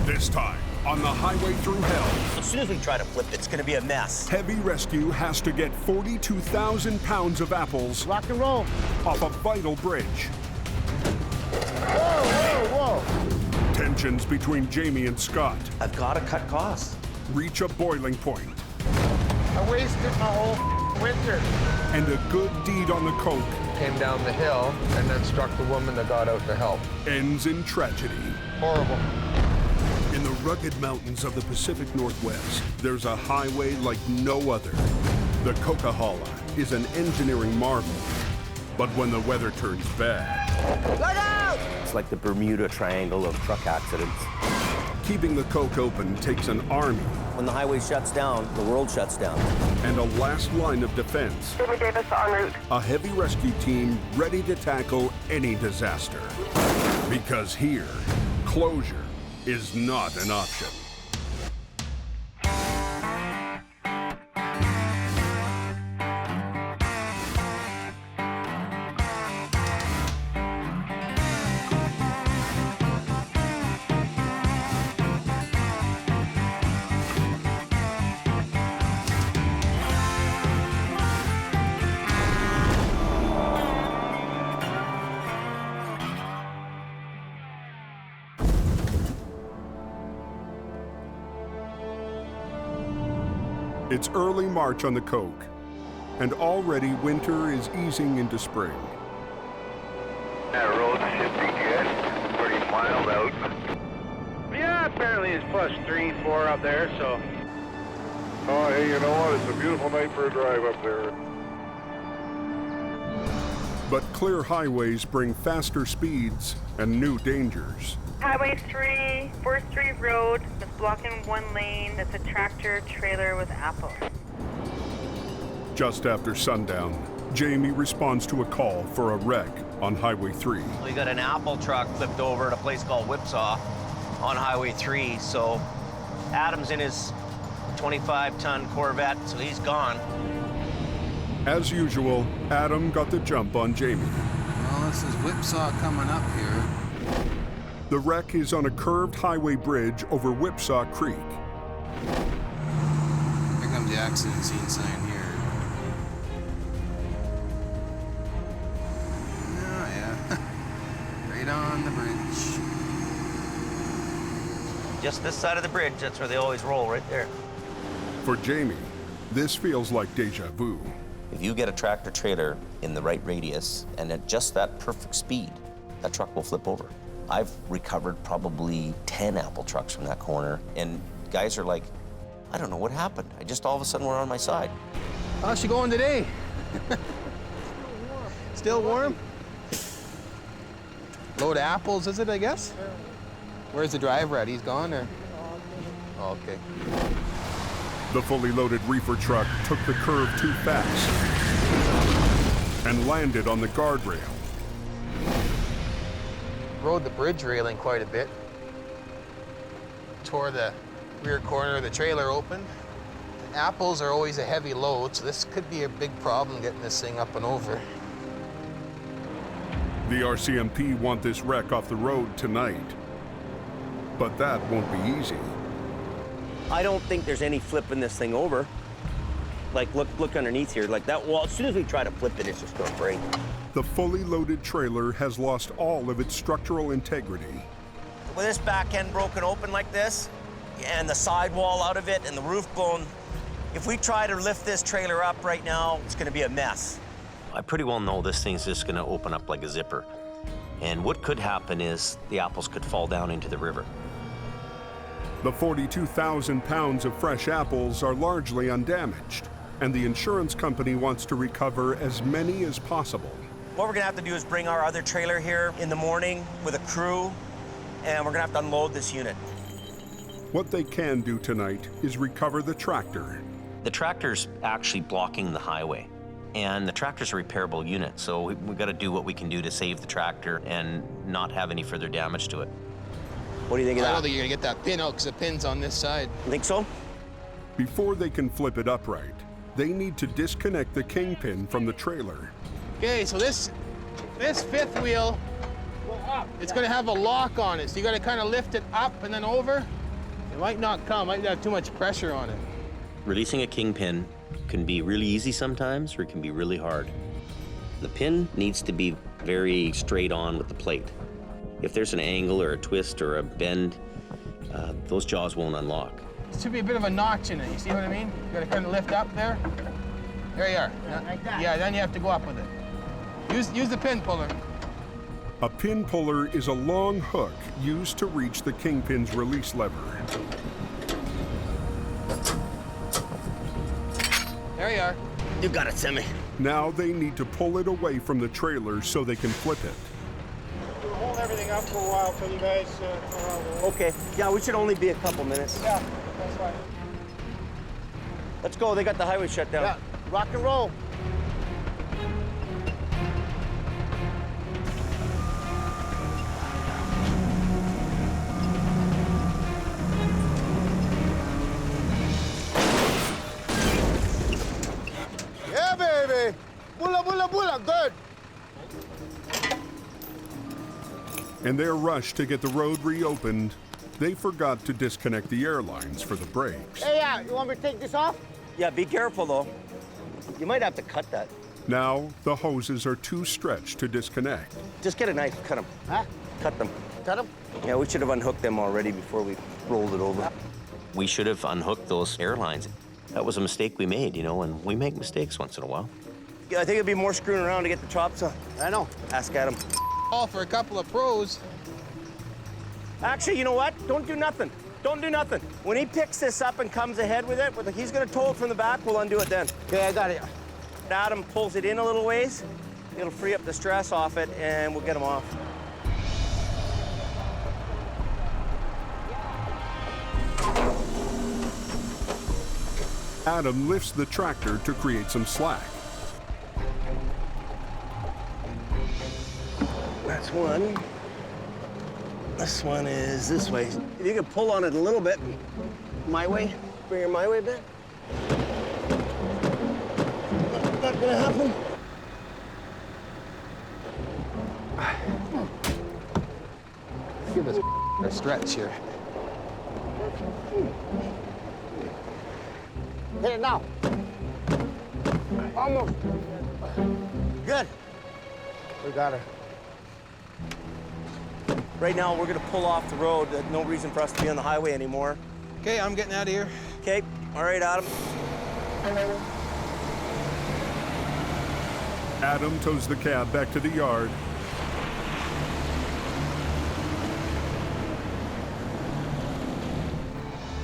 This time, on the highway through hell, As soon as we try to flip, it's going to be a mess. Heavy Rescue has to get 42,000 pounds of apples Rock and roll. off a vital bridge. Whoa, whoa, whoa. Tensions between Jamie and Scott I've got to cut costs. reach a boiling point, I wasted my whole winter. and a good deed on the coke Came down the hill and then struck the woman that got out to help. ends in tragedy. Horrible. In the rugged mountains of the Pacific Northwest, there's a highway like no other. The Coquihalla is an engineering marvel. But when the weather turns bad, Look out! It's like the Bermuda Triangle of truck accidents. keeping the coke open takes an army When the highway shuts down, the world shuts down. and a last line of defense. Jamie Davis en route. A heavy rescue team ready to tackle any disaster. Because here, closure is not an option. It's early March on the Coke, and already winter is easing into spring. That road should be good. Pretty mild out. Yeah, apparently it's +3, 4 up there, so. Oh, hey, you know what? It's a beautiful night for a drive up there. But clear highways bring faster speeds and new dangers. Highway 3, 4th Street Road, is blocking one lane. It's a tractor trailer with apples. Just after sundown, Jamie responds to a call for a wreck on Highway 3. We got an apple truck flipped over at a place called Whipsaw on Highway 3. So Adam's in his 25-ton Corvette, so he's gone. As usual, Adam got the jump on Jamie. Well, this is Whipsaw coming up here. The wreck is on a curved highway bridge over Whipsaw Creek. Here comes the accident scene sign here. Oh, yeah. Right on the bridge. Just this side of the bridge, that's where they always roll, right there. For Jamie, this feels like deja vu. If you get a tractor trailer in the right radius and at just that perfect speed, that truck will flip over. I've recovered probably 10 apple trucks from that corner, and guys are like, I don't know what happened. I just all of a sudden were on my side. How's she going today? Still warm? Load of apples, is it, I guess? Where's the driver at? He's gone, or? Oh, okay. The fully loaded reefer truck took the curve too fast and landed on the guardrail. Rode the bridge railing quite a bit. Tore the rear corner of the trailer open. Apples are always a heavy load, so this could be a big problem getting this thing up and over. The RCMP want this wreck off the road tonight. But that won't be easy. I don't think there's any flipping this thing over. Like, look underneath here. Like that wall, as soon as we try to flip it, it's just gonna break. The fully loaded trailer has lost all of its structural integrity. With this back end broken open like this, and the sidewall out of it, and the roof blown, if we try to lift this trailer up right now, it's gonna be a mess. I pretty well know this thing's just gonna open up like a zipper. And what could happen is the apples could fall down into the river. The 42,000 pounds of fresh apples are largely undamaged, and the insurance company wants to recover as many as possible. What we're gonna have to do is bring our other trailer here in the morning with a crew, and we're gonna have to unload this unit. What they can do tonight is recover the tractor. The tractor's actually blocking the highway, and the tractor's a repairable unit, so we've got to do what we can do to save the tractor and not have any further damage to it. What do you think of that? I don't think you're gonna get that pin out because the pin's on this side. You think so? Before they can flip it upright, they need to disconnect the kingpin from the trailer. Okay, so this fifth wheel, it's gonna have a lock on it, so you gotta kind of lift it up and then over. It might not come, might have too much pressure on it. Releasing a kingpin can be really easy sometimes, or it can be really hard. The pin needs to be very straight on with the plate. If there's an angle or a twist or a bend, those jaws won't unlock. There should be a bit of a notch in it, you see what I mean? You gotta kind of lift up there. There you are. Like that? Yeah, then you have to go up with it. Use the pin puller. A pin puller is a long hook used to reach the kingpin's release lever. There you are. You got it, Sammy. Now they need to pull it away from the trailer so they can flip it. We'll hold everything up for a while till you guys come around. Okay. Yeah, we should only be a couple minutes. Yeah, that's fine. Let's go. They got the highway shut down. Yeah, rock and roll. Yeah, baby. Bula, bula, bula. Good. In their rush to get the road reopened, they forgot to disconnect the air lines for the brakes. Hey, yeah, you want me to take this off? Yeah, be careful, though. You might have to cut that. Now, the hoses are too stretched to disconnect. Just get a knife, cut them. Huh? Cut them. Cut them? Yeah, we should have unhooked them already before we rolled it over. We should have unhooked those airlines. That was a mistake we made, you know, and we make mistakes once in a while. Yeah, I think it'd be more screwing around to get the chops on. I know. Ask Adam. All for a couple of pros. Actually, you know what? Don't do nothing. Don't do nothing. When he picks this up and comes ahead with it, he's gonna tow it from the back, we'll undo it then. Okay, I got it. Adam pulls it in a little ways, it'll free up the stress off it, and we'll get him off. Adam lifts the tractor to create some slack. That's one. This one is this way. If you could pull on it a little bit, my way, bring her my way a bit. Not gonna happen. Give us a stretch here. Hit it now. Almost. Good. We got her. Right now, we're gonna pull off the road. There's no reason for us to be on the highway anymore. Okay, I'm getting out of here. Okay, all right, Adam. Adam tows the cab back to the yard.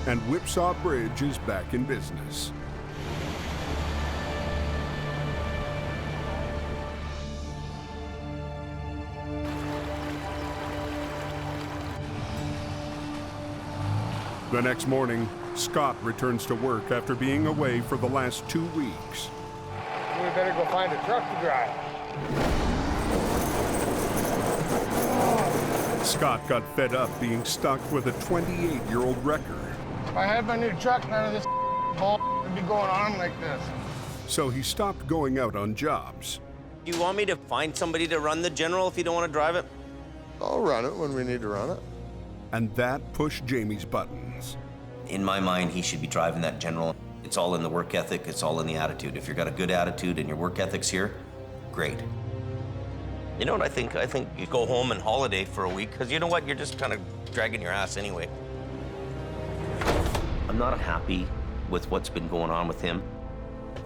And Whipsaw Bridge is back in business. The next morning, Scott returns to work after being away for the last 2 weeks. We better go find a truck to drive. Scott got fed up being stuck with a 28-year-old wrecker. If I had my new truck, none of this bull would be going on like this. So he stopped going out on jobs. Do you want me to find somebody to run the General if you don't want to drive it? I'll run it when we need to run it. And that pushed Jamie's buttons. In my mind, he should be driving that General. It's all in the work ethic, it's all in the attitude. If you've got a good attitude and your work ethic's here, great. You know what I think? I think you go home and holiday for a week, because you know what? You're just kind of dragging your ass anyway. I'm not happy with what's been going on with him.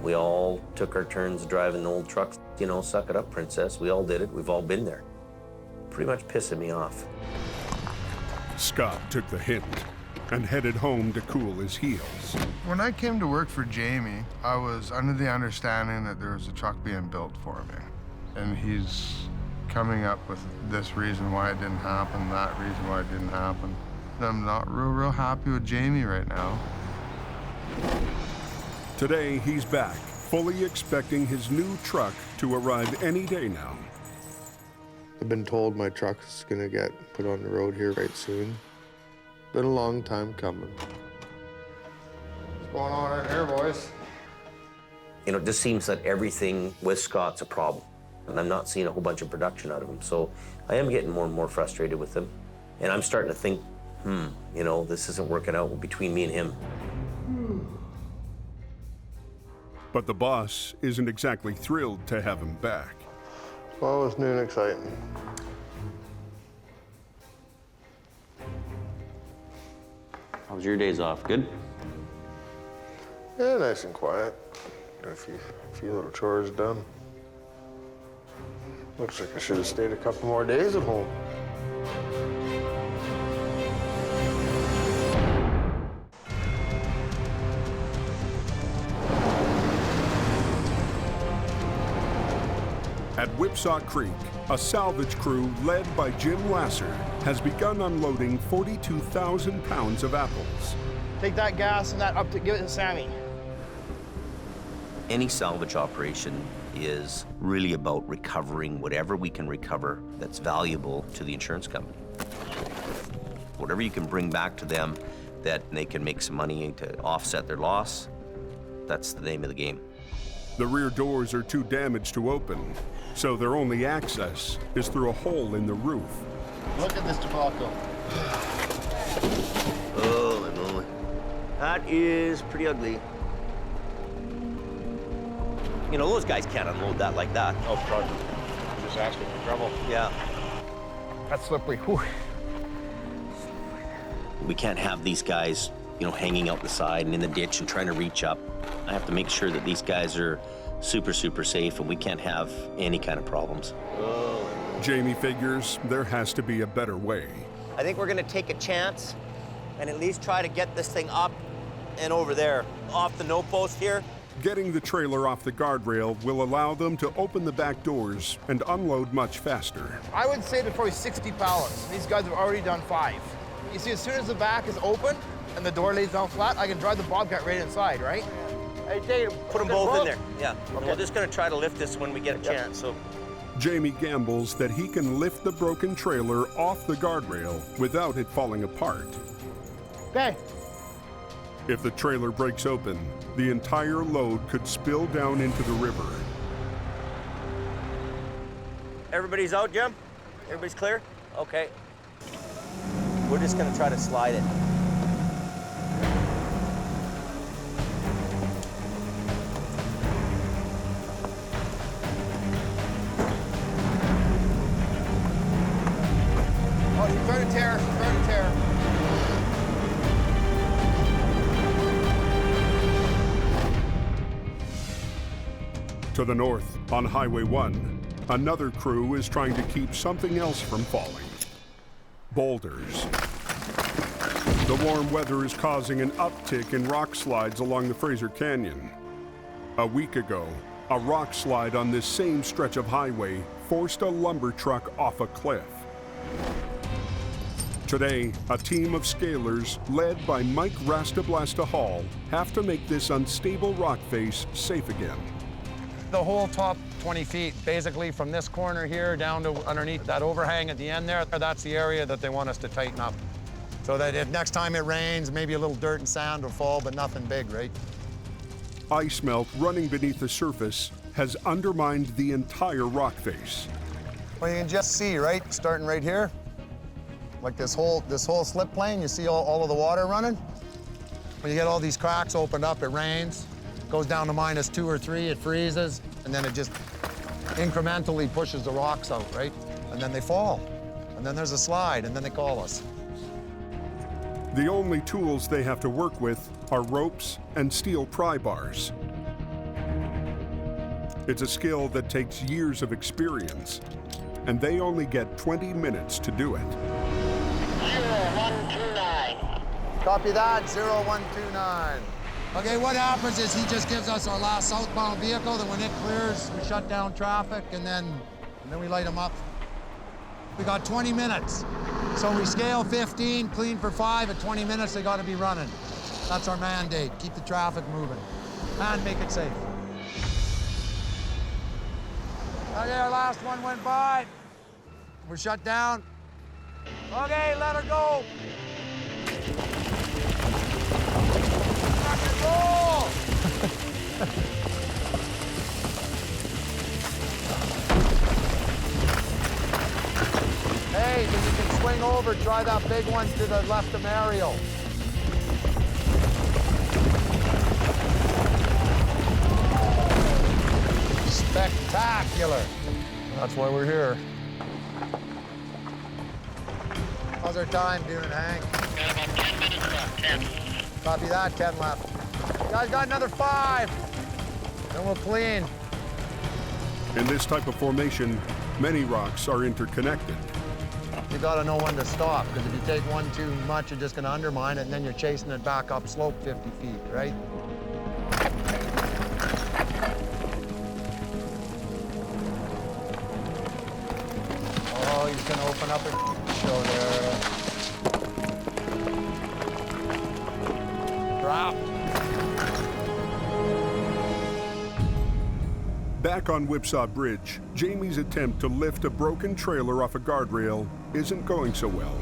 We all took our turns driving the old trucks. You know, suck it up, princess. We all did it. We've all been there. Pretty much pissing me off. Scott took the hint and headed home to cool his heels. When I came to work for Jamie, I was under the understanding that there was a truck being built for me. And he's coming up with this reason why it didn't happen, that reason why it didn't happen. And I'm not real happy with Jamie right now. Today, he's back, fully expecting his new truck to arrive any day now. I've been told my truck's gonna get put on the road here right soon. Been a long time coming. What's going on in here, boys? You know, it just seems that everything with Scott's a problem. And I'm not seeing a whole bunch of production out of him. So I am getting more and more frustrated with him. And I'm starting to think you know, this isn't working out between me and him. But the boss isn't exactly thrilled to have him back. Well, it's new and exciting. How was your days off? Good? Yeah, nice and quiet. Got a few little chores done. Looks like I should have stayed a couple more days at home. At Whipsaw Creek, a salvage crew led by Jim Lasser has begun unloading 42,000 pounds of apples. Take that gas and that up to give it to Sammy. Any salvage operation is really about recovering whatever we can recover that's valuable to the insurance company. Whatever you can bring back to them that they can make some money to offset their loss, that's the name of the game. The rear doors are too damaged to open, so their only access is through a hole in the roof. Look at this tobacco. Holy moly. That is pretty ugly. You know, those guys can't unload that like that. Oh, God. I'm just asking for trouble. Yeah. That's slippery. Whew. We can't have these guys, you know, hanging out the side and in the ditch and trying to reach up. I have to make sure that these guys are super, super safe and we can't have any kind of problems. Jamie figures there has to be a better way. I think we're gonna take a chance and at least try to get this thing up and over there, off the no post here. Getting the trailer off the guardrail will allow them to open the back doors and unload much faster. I would say there's probably 60 pallets. These guys have already done 5. You see, as soon as the back is open and the door lays down flat, I can drive the Bobcat right inside, right? Hey, Dave, put them both in there. Yeah. Okay. We're just gonna try to lift this when we get a chance. So. Jamie gambles that he can lift the broken trailer off the guardrail without it falling apart. Okay. If the trailer breaks open, the entire load could spill down into the river. Everybody's out, Jim? Everybody's clear? Okay. We're just gonna try to slide it. Oh, she's trying to tear. She's trying to tear. To the north, on Highway 1, another crew is trying to keep something else from falling. Boulders. The warm weather is causing an uptick in rock slides along the Fraser Canyon. A week ago, a rock slide on this same stretch of highway forced a lumber truck off a cliff. Today, a team of scalers led by Mike Rastablasta Hall have to make this unstable rock face safe again. The whole top 20 feet, basically from this corner here down to underneath that overhang at the end there, that's the area that they want us to tighten up. So that if next time it rains, maybe a little dirt and sand will fall, but nothing big, right? Ice melt running beneath the surface has undermined the entire rock face. Well, you can just see, right, starting right here, like this whole slip plane, you see all of the water running? When you get all these cracks opened up, it rains, goes down to -2 or 3, it freezes, and then it just incrementally pushes the rocks out, right? And then they fall. And then there's a slide, and then they call us. The only tools they have to work with are ropes and steel pry bars. It's a skill that takes years of experience, and they only get 20 minutes to do it. 0129. Copy that, 0129. Okay, what happens is he just gives us our last southbound vehicle, then when it clears, we shut down traffic, and then we light them up. We got 20 minutes. So we scale 15, clean for 5, at 20 minutes they gotta be running. That's our mandate, keep the traffic moving, and make it safe. Okay, our last one went by. We're shut down. Okay, let her go. Rock and roll! Hey, so you can swing over Remember, try that big one to the left of Mario. Spectacular. That's why we're here. How's our time doing, Hank? Got about 10 minutes left. 10. Copy that, 10 left. You guys got another 5. Then we'll clean. In this type of formation, many rocks are interconnected. You gotta know when to stop, because if you take one too much, you're just gonna undermine it, and then you're chasing it back up slope 50 feet, right? Oh, he's gonna open up and show there. Drop. Back on Whipsaw Bridge, Jamie's attempt to lift a broken trailer off a guardrail isn't going so well.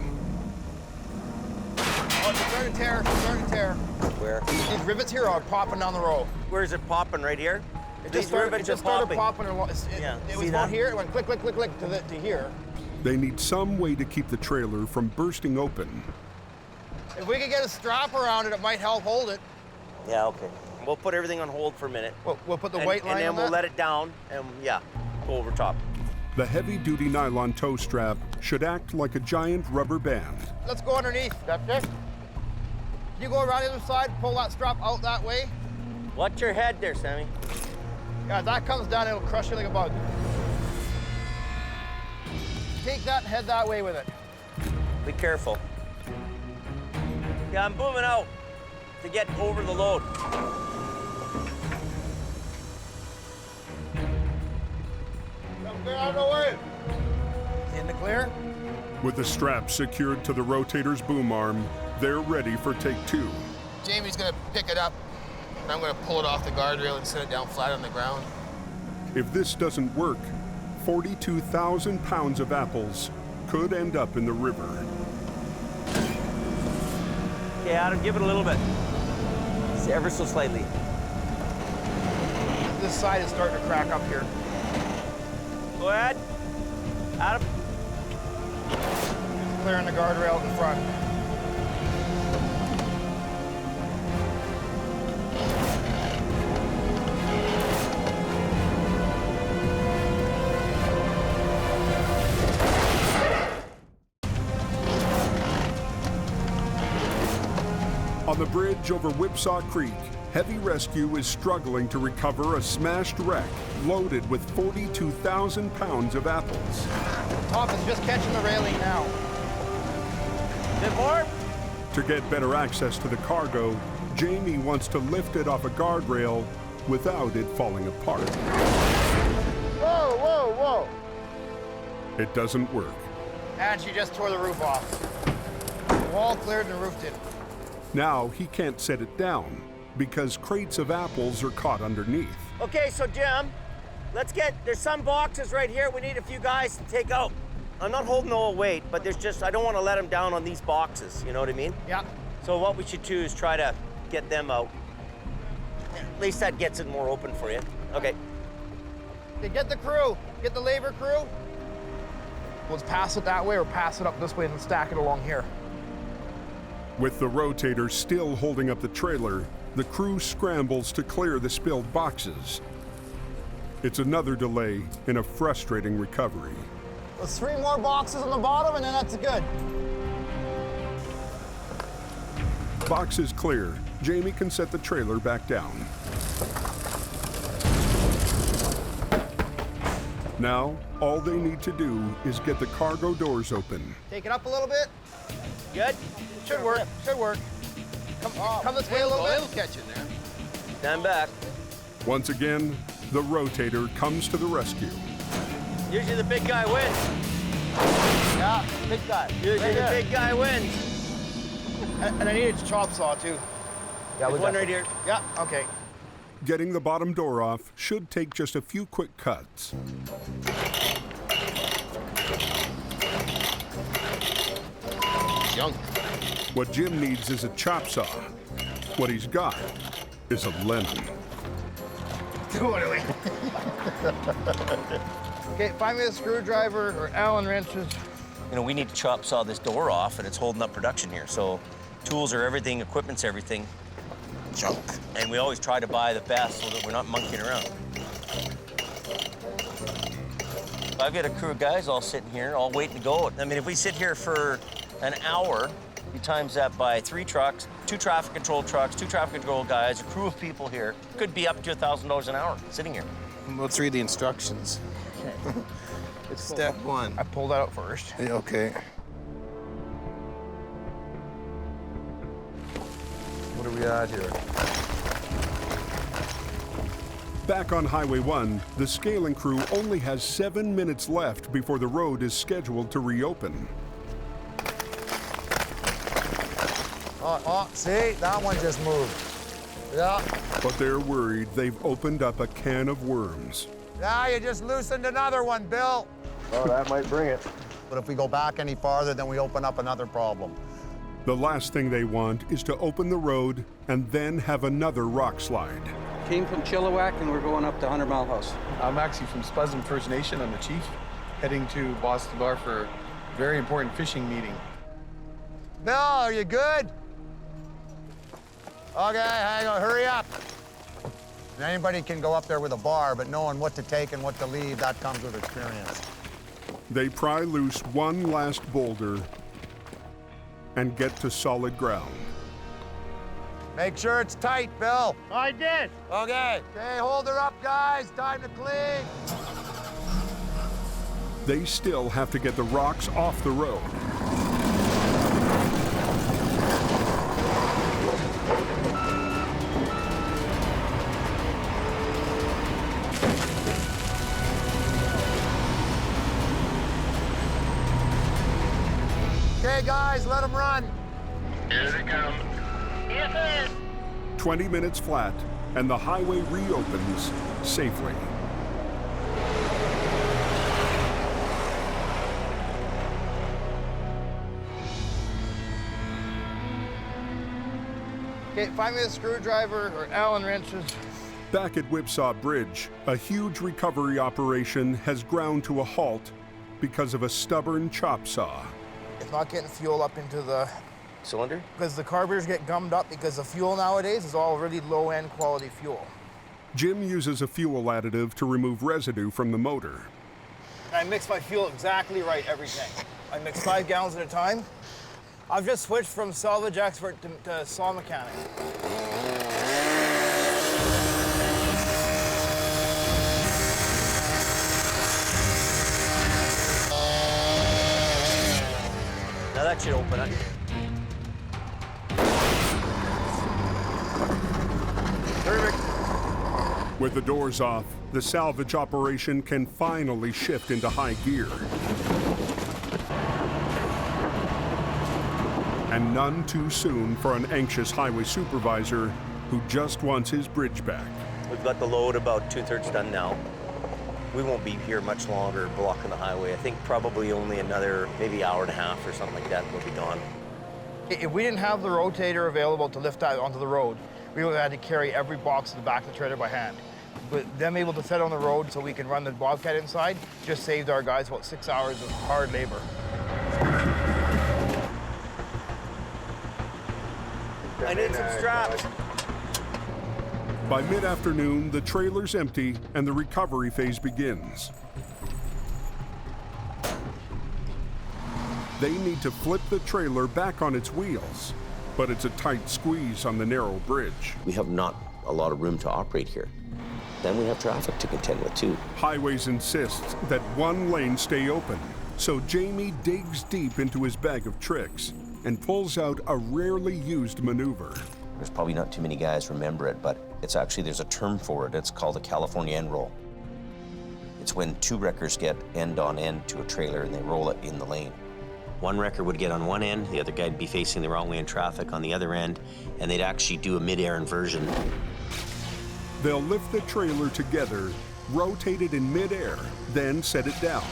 Oh, it's starting to tear, it's starting to tear. Where? These rivets here are popping down the road. Where is it popping? Right here? It These just started, rivets it just are started popping. popping. Yeah, It see was that? about here, it went click, click, click, click to here. They need some way to keep the trailer from bursting open. If we could get a strap around it, it might help hold it. Yeah, okay. We'll put everything on hold for a minute. We'll put the white line and then on we'll that? let it down, and yeah, go over top. The heavy-duty nylon tow strap should act like a giant rubber band. Let's go underneath. That's it. You go around the other side, pull that strap out that way. Watch your head there, Sammy. Yeah, if that comes down, it'll crush you like a bug. Take that and head that way with it. Be careful. Yeah, I'm moving out to get over the load. Get out of the way. In the clear? With the strap secured to the rotator's boom arm, they're ready for take 2. Jamie's gonna pick it up, and I'm gonna pull it off the guardrail and set it down flat on the ground. If this doesn't work, 42,000 pounds of apples could end up in the river. Okay, Adam, give it a little bit. Just ever so slightly. This side is starting to crack up here. Go ahead. Adam. Clearing the guardrail in front. On the bridge over Whipsaw Creek, Heavy Rescue is struggling to recover a smashed wreck loaded with 42,000 pounds of apples. Top is just catching the railing now. Bit more? To get better access to the cargo, Jamie wants to lift it off a guardrail without it falling apart. Whoa, whoa, whoa. It doesn't work. And she just tore the roof off. The wall cleared and the roof didn't. Now he can't set it down because crates of apples are caught underneath. Okay, so Jim, there's some boxes right here we need a few guys to take out. I'm not holding no weight, but I don't want to let them down on these boxes, you know what I mean? Yeah. So what we should do is try to get them out. At least that gets it more open for you. Okay. Okay, get the crew. Get the labor crew. Let's pass it that way or pass it up this way and then stack it along here. With the rotator still holding up the trailer, the crew scrambles to clear the spilled boxes. It's another delay in a frustrating recovery. There's 3 more boxes on the bottom and then that's good. Boxes clear, Jamie can set the trailer back down. Now, all they need to do is get the cargo doors open. Take it up a little bit. Good? Should work, should work. Come this way a little bit. It'll catch in there. Stand back. Once again, the rotator comes to the rescue. Usually the big guy wins. Yeah, big guy. Usually the big guy wins. And I need a chop saw too. Yeah, There's one right here. Yeah, okay. Getting the bottom door off should take just a few quick cuts. Young. What Jim needs is a chop saw. What he's got is a lemon. Totally. Okay, find me a screwdriver or Allen wrenches. You know, we need to chop saw this door off, and it's holding up production here. So tools are everything, equipment's everything. Junk. And we always try to buy the best so that we're not monkeying around. I've got a crew of guys all sitting here, all waiting to go. I mean, if we sit here for an hour, you times that by 3 trucks, 2 traffic control trucks, 2 traffic control guys, a crew of people here. Could be up to $1,000 an hour sitting here. Let's read the instructions. Okay. Step 1. I pulled that out first. Yeah, okay. What are we at here? Back on Highway 1, the scaling crew only has 7 minutes left before the road is scheduled to reopen. Oh, see? That one just moved. Yeah. But they're worried they've opened up a can of worms. Yeah, you just loosened another one, Bill. Oh, that might bring it. But if we go back any farther, then we open up another problem. The last thing they want is to open the road and then have another rock slide. Came from Chilliwack and we're going up to 100 Mile House. I'm actually from Spuzin First Nation. I'm the chief, heading to Boston Bar for a very important fishing meeting. Bill, are you good? Okay, hang on, hurry up. And anybody can go up there with a bar, but knowing what to take and what to leave, that comes with experience. They pry loose one last boulder and get to solid ground. Make sure it's tight, Bill. I did. Okay. Okay, hold her up, guys. Time to clean. They still have to get the rocks off the road. Okay, guys, let them run. Here they come. Yes, sir. 20 minutes flat, and the highway reopens safely. Okay, find me a screwdriver or Allen wrenches. Back at Whipsaw Bridge, a huge recovery operation has ground to a halt because of a stubborn chop saw. It's not getting fuel up into the Cylinder? because the carburetors get gummed up because the fuel nowadays is all really low-end quality fuel. Jim uses a fuel additive to remove residue from the motor. I mix my fuel exactly right every tank. I mix 5 gallons at a time. I've just switched from salvage expert to saw mechanic. Now that should open up. Perfect. With the doors off, the salvage operation can finally shift into high gear. And none too soon for an anxious highway supervisor who just wants his bridge back. We've got the load about 2/3 done now. We won't be here much longer blocking the highway. I think probably only another maybe hour and a half or something like that will be gone. If we didn't have the rotator available to lift that onto the road, we would have had to carry every box to the back of the trailer by hand. But them able to set on the road so we can run the Bobcat inside just saved our guys about 6 hours of hard labor. I need some straps. By mid-afternoon, the trailer's empty and the recovery phase begins. They need to flip the trailer back on its wheels, but it's a tight squeeze on the narrow bridge. We have not a lot of room to operate here. Then we have traffic to contend with too. Highways insists that one lane stay open, so Jamie digs deep into his bag of tricks and pulls out a rarely used maneuver. There's probably not too many guys remember it, but it's actually, there's a term for it. It's called a California end roll. It's when 2 wreckers get end on end to a trailer and they roll it in the lane. One wrecker would get on one end, the other guy'd be facing the wrong way in traffic on the other end, and they'd actually do a mid-air inversion. They'll lift the trailer together, rotate it in mid-air, then set it down.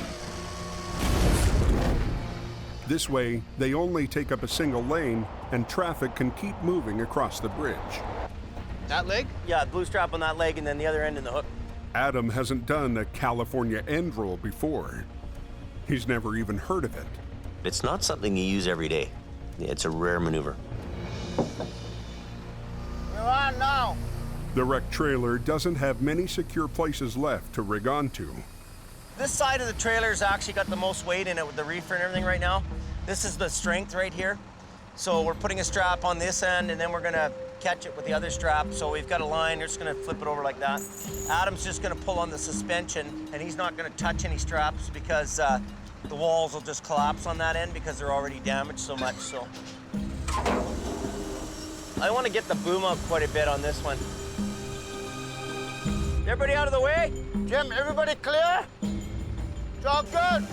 This way, they only take up a single lane, and traffic can keep moving across the bridge. That leg? Yeah, blue strap on that leg and then the other end in the hook. Adam hasn't done a California end roll before. He's never even heard of it. It's not something you use every day. It's a rare maneuver. We're on now. The wrecked trailer doesn't have many secure places left to rig onto. This side of the trailer's actually got the most weight in it with the reefer and everything right now. This is the strength right here. So we're putting a strap on this end, and then we're gonna catch it with the other strap. So we've got a line, we're just gonna flip it over like that. Adam's just gonna pull on the suspension, and he's not gonna touch any straps because the walls will just collapse on that end because they're already damaged so much, so. I wanna get the boom up quite a bit on this one. Everybody out of the way? Jim, everybody clear? It's all good.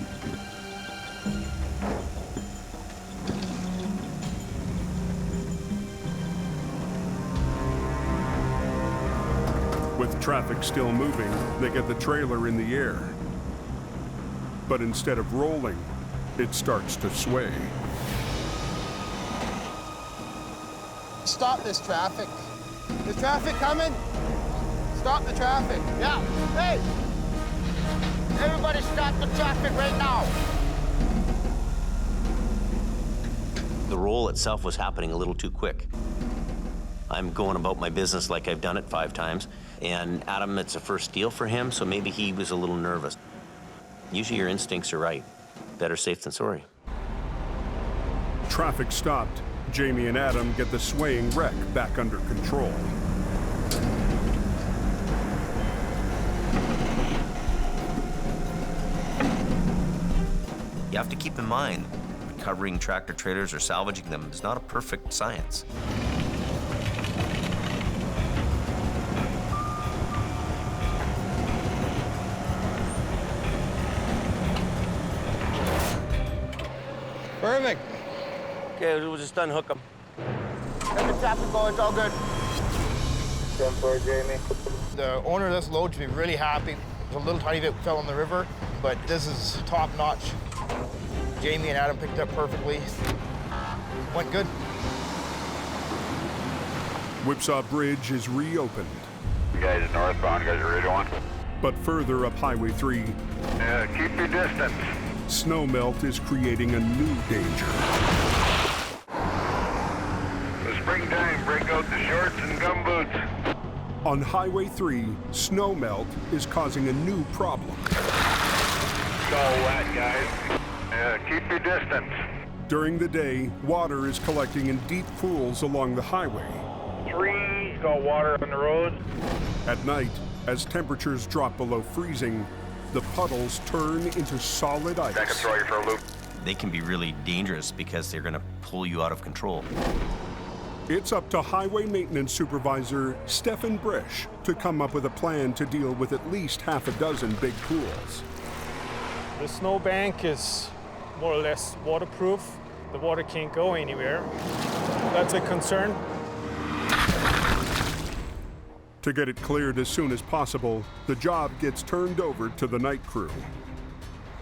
With traffic still moving, they get the trailer in the air. But instead of rolling, it starts to sway. Stop this traffic. Is traffic coming? Stop the traffic. Yeah. Hey! Everybody stop the traffic right now. The roll itself was happening a little too quick. I'm going about my business like I've done it 5 times. And Adam, it's a first deal for him, so maybe he was a little nervous. Usually your instincts are right. Better safe than sorry. Traffic stopped. Jamie and Adam get the swaying wreck back under control. You have to keep in mind, recovering tractor trailers or salvaging them is not a perfect science. Perfect. Okay, we'll just unhook them. Let the traffic go, it's all good. 10-4, Jamie. The owner of this load should be really happy. A little tiny bit fell in the river, but this is top notch. Jamie and Adam picked up perfectly. Went good. Whipsaw Bridge is reopened. You guys northbound, you guys are ready to one? But further up Highway 3, Keep your distance. snowmelt is creating a new danger. The springtime, break out the shorts and gumboots. On Highway 3, snowmelt is causing a new problem. It's all wet, guys. Keep your distance. During the day, water is collecting in deep pools along the highway. 3, got water on the road. At night, as temperatures drop below freezing, the puddles turn into solid ice. That can throw you for a loop. They can be really dangerous because they're gonna pull you out of control. It's up to Highway Maintenance Supervisor Stefan Bresch to come up with a plan to deal with at least half a dozen big pools. The snowbank is more or less waterproof. The water can't go anywhere. That's a concern. To get it cleared as soon as possible, the job gets turned over to the night crew.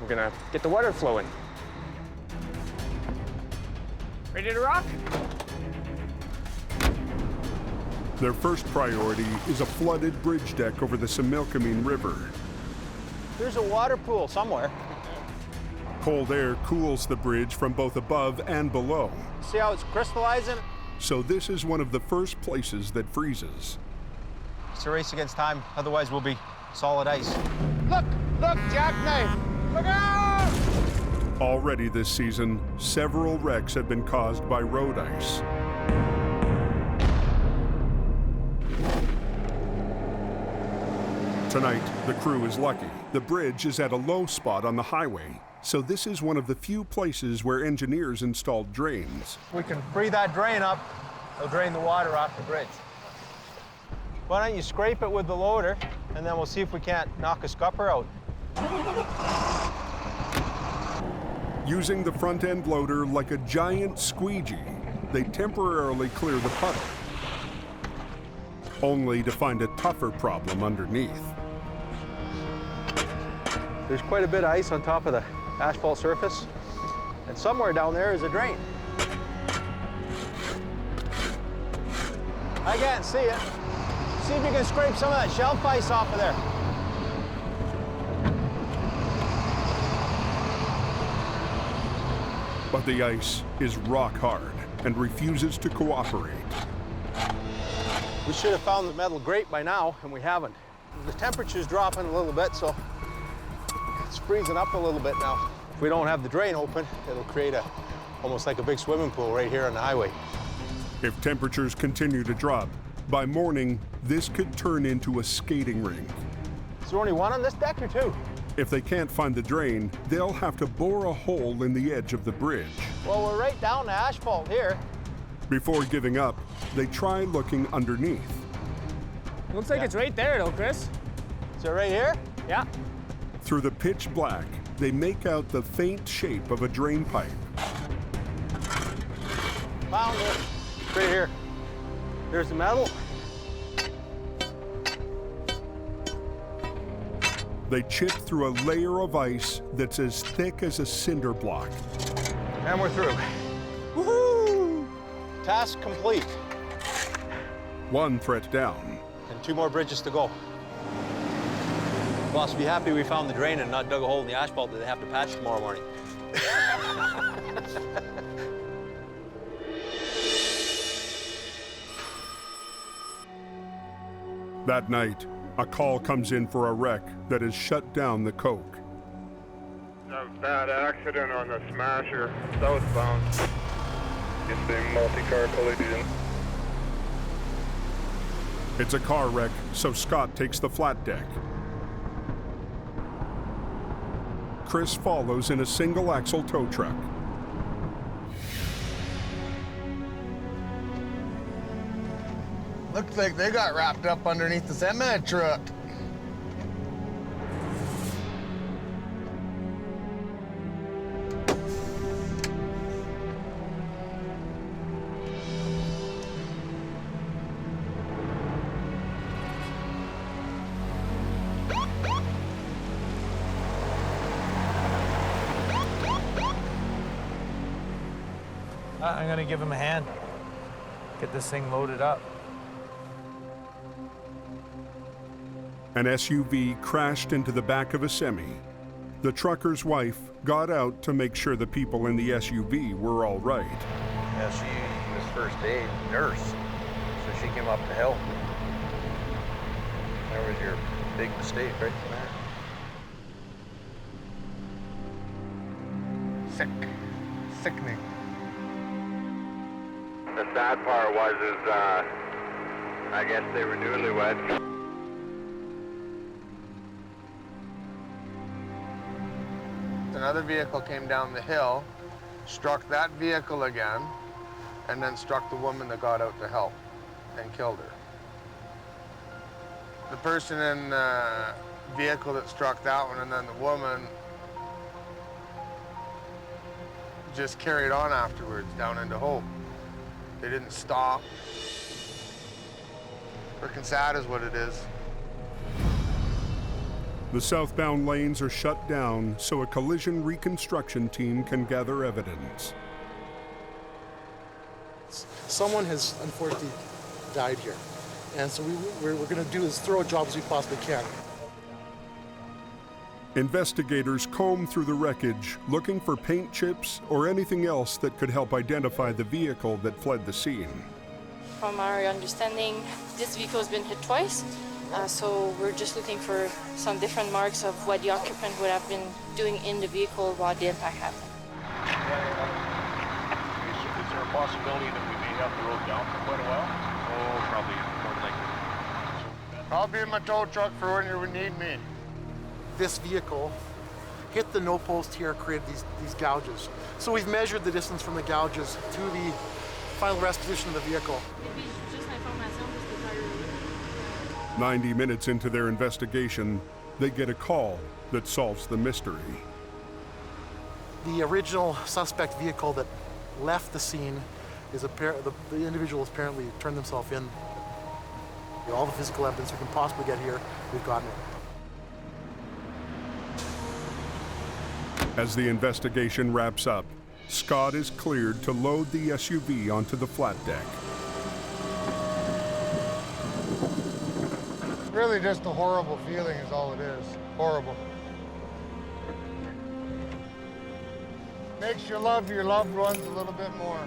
We're gonna get the water flowing. Ready to rock? Their first priority is a flooded bridge deck over the Similkameen River. There's a water pool somewhere. Cold air cools the bridge from both above and below. See how it's crystallizing? So this is one of the first places that freezes. It's a race against time, otherwise we'll be solid ice. Look, jackknife! Look out! Already this season, several wrecks have been caused by road ice. Tonight, the crew is lucky. The bridge is at a low spot on the highway, so this is one of the few places where engineers installed drains. We can free that drain up, it'll drain the water off the bridge. Why don't you scrape it with the loader, and then we'll see if we can't knock a scupper out. Using the front end loader like a giant squeegee, they temporarily clear the puddle, only to find a tougher problem underneath. There's quite a bit of ice on top of the asphalt surface, and somewhere down there is a drain. I can't see it. See if you can scrape some of that shelf ice off of there. the ice is rock hard and refuses to cooperate. We should have found the metal grate by now, and we haven't. The temperature's dropping a little bit, so it's freezing up a little bit now. If we don't have the drain open, it'll create almost like a big swimming pool right here on the highway. If temperatures continue to drop, by morning, this could turn into a skating rink. Is there only one on this deck or two? If they can't find the drain, they'll have to bore a hole in the edge of the bridge. Well, we're right down the asphalt here. Before giving up, they try looking underneath. Looks like it's right there though, Chris. Is it right here? Yeah. Through the pitch black, they make out the faint shape of a drain pipe. Found it. Right here. There's the metal. They chip through a layer of ice that's as thick as a cinder block. And we're through. Woohoo! Task complete. One threat down. And 2 more bridges to go. Boss, be happy we found the drain and not dug a hole in the asphalt that they have to patch tomorrow morning. That night, a call comes in for a wreck that has shut down the coke. A bad accident on the Smasher, southbound. It's a multi-car collision. It's a car wreck, so Scott takes the flat deck. Chris follows in a single-axle tow truck. Looks like they got wrapped up underneath the semi truck. I'm gonna give him a hand. Get this thing loaded up. An SUV crashed into the back of a semi. The trucker's wife got out to make sure the people in the SUV were all right. Yeah, she was first aid nurse, so she came up to help. There was your big mistake right there. Sickening. The sad part was I guess they were newlyweds. Another vehicle came down the hill, struck that vehicle again, and then struck the woman that got out to help and killed her. The person in the vehicle that struck that one and then the woman just carried on afterwards down into Hope. They didn't stop. Freaking sad is what it is. The southbound lanes are shut down so a collision reconstruction team can gather evidence. Someone has unfortunately died here. And so we're going to do as thorough a job as we possibly can. Investigators comb through the wreckage, looking for paint chips or anything else that could help identify the vehicle that fled the scene. From our understanding, this vehicle has been hit twice, so we're just looking for some different marks of what the occupant would have been doing in the vehicle while the impact happened. Is there a possibility that we may have the road down for quite a while? Oh, probably more likely. I'll be in my tow truck for when you need me. This vehicle hit the no post here, created these gouges. So we've measured the distance from the gouges to the final rest position of the vehicle. 90 minutes into their investigation, they get a call that solves the mystery. The original suspect vehicle that left the scene is the individual has apparently turned themselves in. All the physical evidence we can possibly get here, we've gotten it. As the investigation wraps up, Scott is cleared to load the SUV onto the flat deck. Really just a horrible feeling is all it is. Horrible. Makes you love your loved ones a little bit more.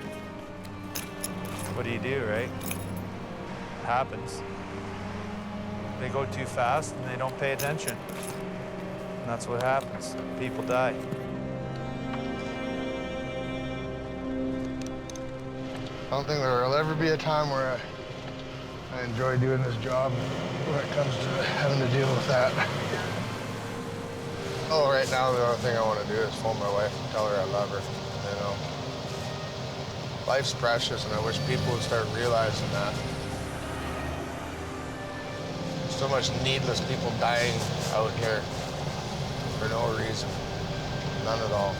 What do, right? It happens. They go too fast and they don't pay attention. And that's what happens. People die. I don't think there will ever be a time where I enjoy doing this job when it comes to having to deal with that. Oh, right now, the only thing I want to do is phone my wife and tell her I love her, you know. Life's precious, and I wish people would start realizing that. There's so much needless people dying out here for no reason. None at all.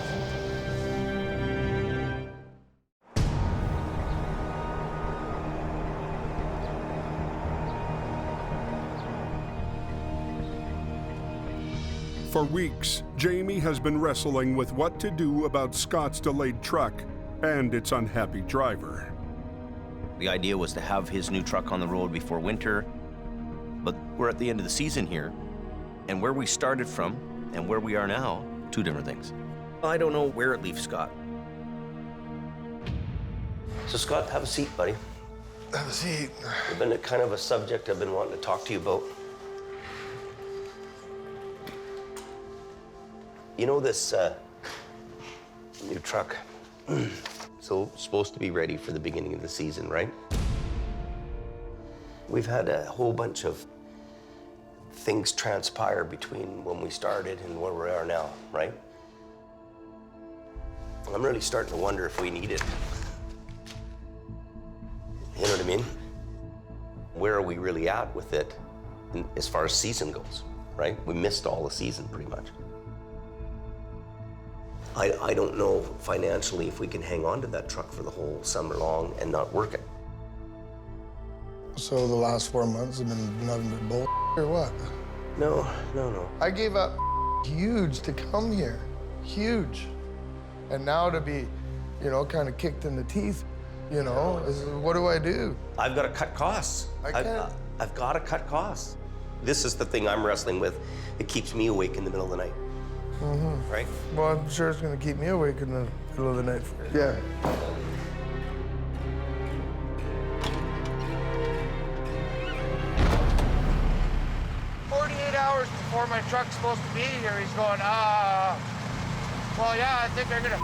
For weeks, Jamie has been wrestling with what to do about Scott's delayed truck and its unhappy driver. The idea was to have his new truck on the road before winter, but we're at the end of the season here, and where we started from and where we are now, two different things. I don't know where it leaves Scott. So Scott, have a seat, buddy. Have a seat. It's been a kind of a subject I've been wanting to talk to you about. You know this new truck, so supposed to be ready for the beginning of the season, right? We've had a whole bunch of things transpire between when we started and where we are now, right? I'm really starting to wonder if we need it. You know what I mean? Where are we really at with it as far as season goes, right? We missed all the season pretty much. I don't know financially if we can hang on to that truck for the whole summer long and not work it. So the last 4 months have been nothing but bull or what? No. I gave up huge to come here, huge. And now to be, you know, kind of kicked in the teeth, you know, what do I do? I've got to cut costs. I've got to cut costs. This is the thing I'm wrestling with. It keeps me awake in the middle of the night. Mm-hmm. Right? Well, I'm sure it's going to keep me awake in the middle of the night. Yeah. Hours before my truck's supposed to be here, he's going, well, yeah, I think I'm gonna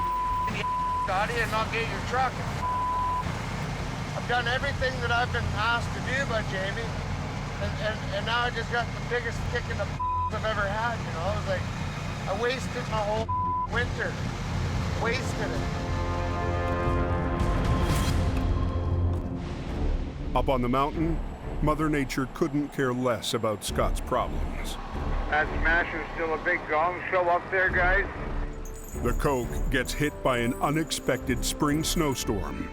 Scotty and not get your truck. I've done everything that I've been asked to do by Jamie, and now I just got the biggest kick in the I've ever had, you know? It was like, I wasted my whole winter. Wasted it. Up on the mountain, Mother Nature couldn't care less about Scott's problems. That smasher's still a big gong show up there, guys. The Coke gets hit by an unexpected spring snowstorm.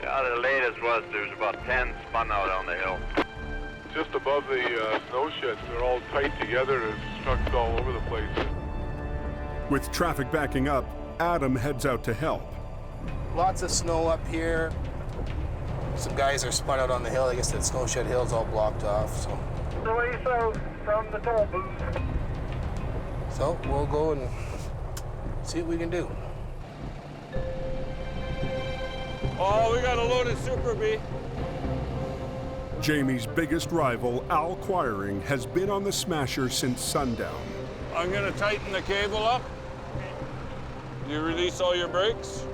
Yeah, the latest was there's about 10 spun out on the hill. Just above the snow sheds, they're all tight together. There's trucks all over the place. With traffic backing up, Adam heads out to help. Lots of snow up here. Some guys are spun out on the hill. I guess that snow shed hill's all blocked off, so. Away south from the toll booth. So we'll go and see what we can do. Oh, we got a loaded Super B. Jamie's biggest rival, Al Quiring, has been on the smasher since sundown. I'm gonna tighten the cable up. You release all your brakes.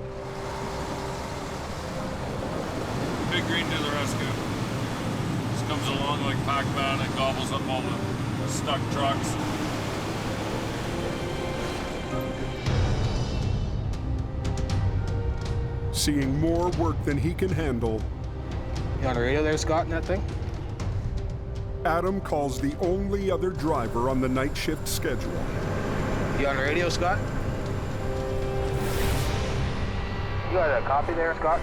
Big Green to the rescue. This comes along like Pac-Man and gobbles up all the stuck trucks. Seeing more work than he can handle, You on the radio there, Scott, in that thing? Adam calls the only other driver on the night shift schedule. You on the radio, Scott? You got a copy there, Scott?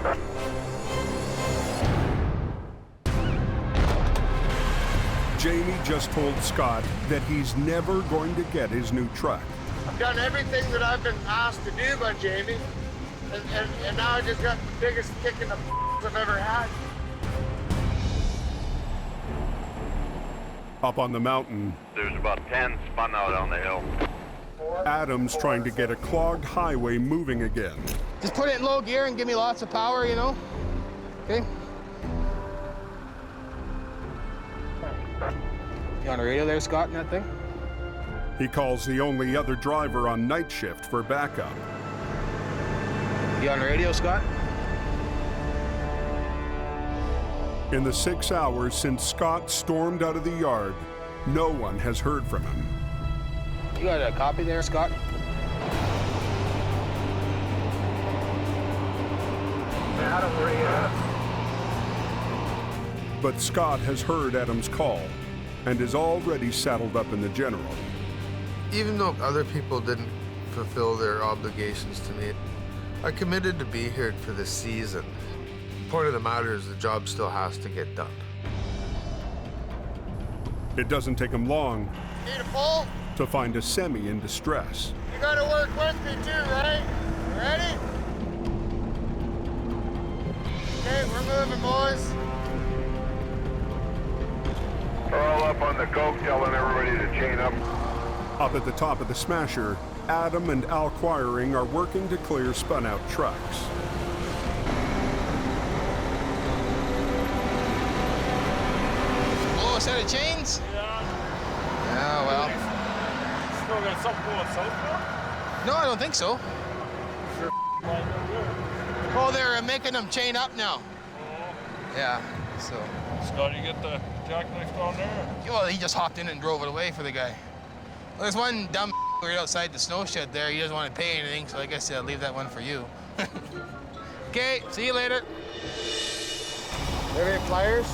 Jamie just told Scott that he's never going to get his new truck. I've done everything that I've been asked to do by Jamie, and now I just got the biggest kick in the I've ever had. Up on the mountain, There's about 10 spun out on the hill. Adam's trying to get a clogged highway moving again. Just put it in low gear and give me lots of power, you know? Okay? You on the radio there, Scott, in that thing? He calls the only other driver on night shift for backup. You on the radio, Scott? In the 6 hours since Scott stormed out of the yard, no one has heard from him. You got a copy there, Scott? Adam, where you at? But Scott has heard Adam's call and is already saddled up in the General. Even though other people didn't fulfill their obligations to me, I committed to be here for the season. The point of the matter is the job still has to get done. It doesn't take him long Need a pull? to find a semi in distress. You gotta work with me too, right? Ready? Okay, we're moving, boys. We're all up on the coke, telling everybody to chain up. Up at the top of the smasher, Adam and Al Quiring are working to clear spun-out trucks. Blow a set of chains? Yeah, well. Still got something going southbound? No, I don't think so. Oh, they're making them chain up now. Yeah, so. Scott, you get the jackknife down there? Well, he just hopped in and drove it away for the guy. Well, there's one dumb right outside the snow shed there. He doesn't want to pay anything, so I guess I'll leave that one for you. Okay, see you later. There any pliers?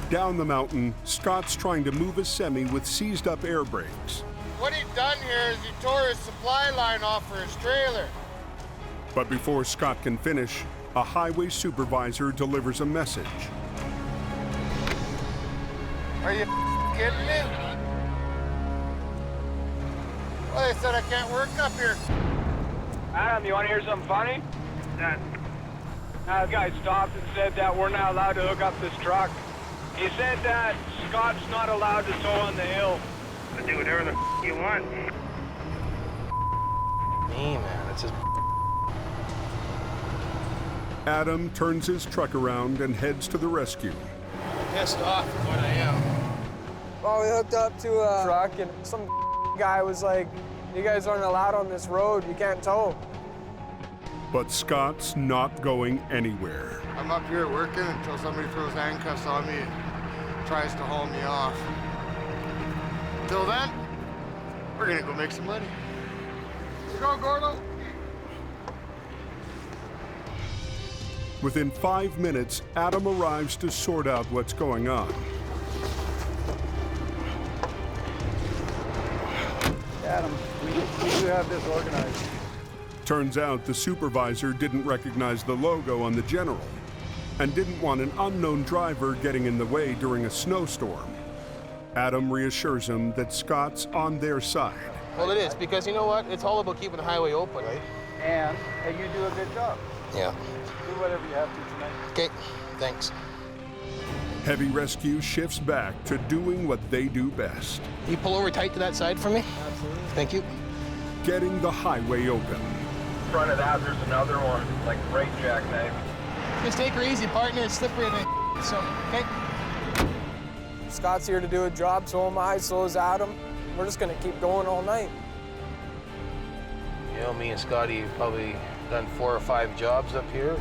Down the mountain, Scott's trying to move a semi with seized up air brakes. What he done here is he tore his supply line off for his trailer. But before Scott can finish, a highway supervisor delivers a message. Are you kidding me? Well, they said I can't work up here. Adam, you want to hear something funny? That guy stopped and said that we're not allowed to hook up this truck. He said that Scott's not allowed to tow on the hill. To do whatever the you want. Me, man, it's just. Adam turns his truck around and heads to the rescue. Pissed off is what I am. Well, we hooked up to a truck and some guy was like, you guys aren't allowed on this road, you can't tow. But Scott's not going anywhere. I'm up here working until somebody throws handcuffs on me and tries to haul me off. Until then, we're gonna go make some money. Let's go, Gordo. Within 5 minutes, Adam arrives to sort out what's going on. Adam, we do have this organized. Turns out the supervisor didn't recognize the logo on the General and didn't want an unknown driver getting in the way during a snowstorm. Adam reassures him that Scott's on their side. Well, it is, because you know what? It's all about keeping the highway open, right? And you do a good job. Yeah. Do whatever you have to tonight. Okay, thanks. Heavy rescue shifts back to doing what they do best. You pull over tight to that side for me? Absolutely. Thank you. Getting the highway open. In front of that, there's another one, like right jackknife. Just take her easy, partner. It's slippery and so, okay? Scott's here to do a job, so am I, so is Adam. We're just gonna keep going all night. You know, me and Scotty have probably done 4 or 5 jobs up here.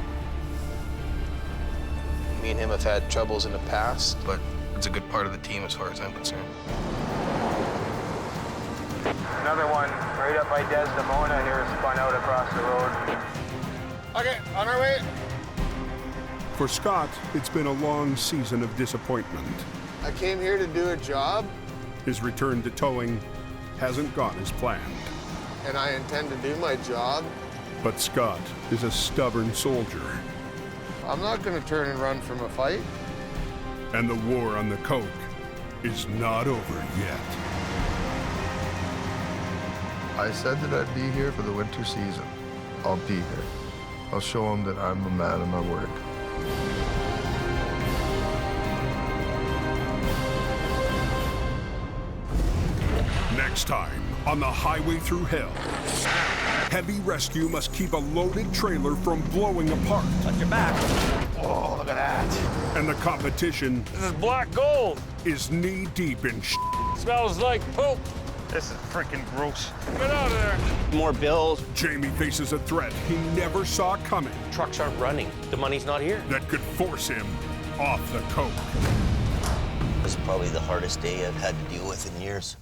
Me and him have had troubles in the past, but it's a good part of the team as far as I'm concerned. Another one right up by Desdemona here spun out across the road. Okay, on our way. For Scott, it's been a long season of disappointment. I came here to do a job, His return to towing hasn't gone as planned. and I intend to do my job. But Scott is a stubborn soldier. I'm not gonna turn and run from a fight. And the war on the coke is not over yet. I said that I'd be here for the winter season. I'll be here. I'll show them that I'm a man of my word. Next time On the highway through hell, heavy rescue must keep a loaded trailer from blowing apart. Watch your back. Oh, look at that. And the competition This is black gold. is knee-deep in Smells like poop. This is freaking gross. Get out of there. More bills. Jamie faces a threat he never saw coming. Trucks aren't running. The money's not here. That could force him off the coke. This is probably the hardest day I've had to deal with in years.